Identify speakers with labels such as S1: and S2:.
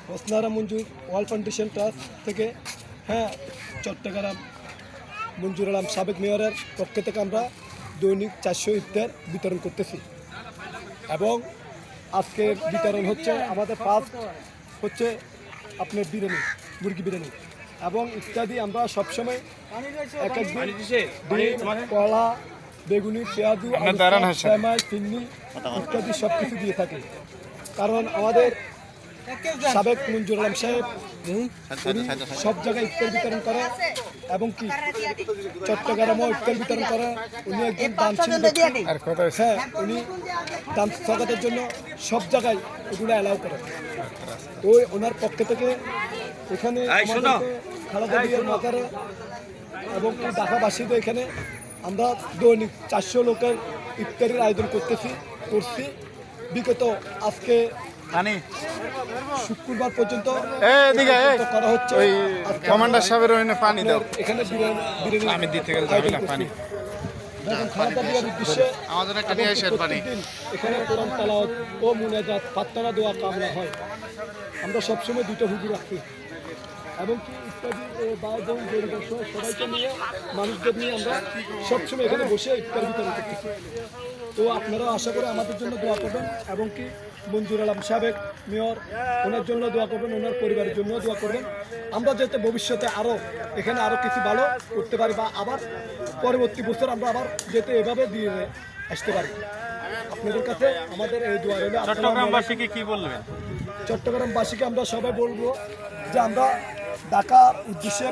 S1: হোসনারা মঞ্জুর ওয়াল foundation trust থেকে চট্টগ্রাম মঞ্জুর আলম সাবেক মেয়রের পক্ষ থেকে আমরা দৈনিক 400 ইফতার বিতরণ করতেছি এবং আজকের বিতরণ হচ্ছে আমাদের ফার্স্ট হচ্ছে আপনার বিরিয়ানি, মুরগি বিরিয়ানি এবং ইত্যাদি। আমরা সবসময় এক একদিন কলা, বেগুনি, পেঁয়াজু, সেমাই, চিনি ইত্যাদি সব কিছু দিয়ে থাকি। কারণ আমাদের সাবেক মঞ্জুর আলম সাহেব উনি সব জায়গায় ইফতার বিতরণ করে এবং কি চট্টগ্রামেও ইফতার বিতরণ করে। উনি একজন দানশীল উনি দান সকাতের জন্য সব জায়গায় এগুলো অ্যালাউ করে। ওই ওনার পক্ষ থেকে এখানে খালেদা জিয়ার মাজারে এবং ঢাকাবাসীদের এখানে আমরা দৈনিক 400 লোকের ইফতারের আয়োজন করছি। বিগত আজকে শুক্রবার পর্যন্ত করা হচ্ছে।
S2: কমান্ডার সাহেবের পানি দাও,
S1: এখানে বিরিয়ানি
S2: আমি দিতে গেলে পানি
S1: খালেদা জিয়ার উদ্দেশ্যে এখানে কোরআন তেলাওয়াত ও মুনাজাত প্রার্থনা দোয়া কামনা হয়। আমরা সবসময় দুটো হুজুর রাখি এবং কি ইত্যাদি ভাই বোন সবাইকে নিয়ে মানুষদের নিয়ে আমরা সবসময় এখানে বসে ইফতার বিতরণ করতেছি। তো আপনারাও আশা করে আমাদের জন্য দোয়া করবেন এবং কি মঞ্জুর আলম সাবেক মেয়র ওনার জন্য দোয়া করবেন, ওনার পরিবারের জন্য দোয়া করবেন। আমরা যাতে ভবিষ্যতে এখানে আরও কিছু ভালো করতে পারি বা আবার পরবর্তী বছর আমরা আবার যাতে এভাবে দিয়ে আসতে পারি। আপনাদের কাছে আমাদের এই দোয়া রইল।
S2: চট্টগ্রামবাসীকে কি বলবেন?
S1: চট্টগ্রামবাসীকে আমরা সবাই বলবো যে আমরা ঢাকার উদ্দেশ্যে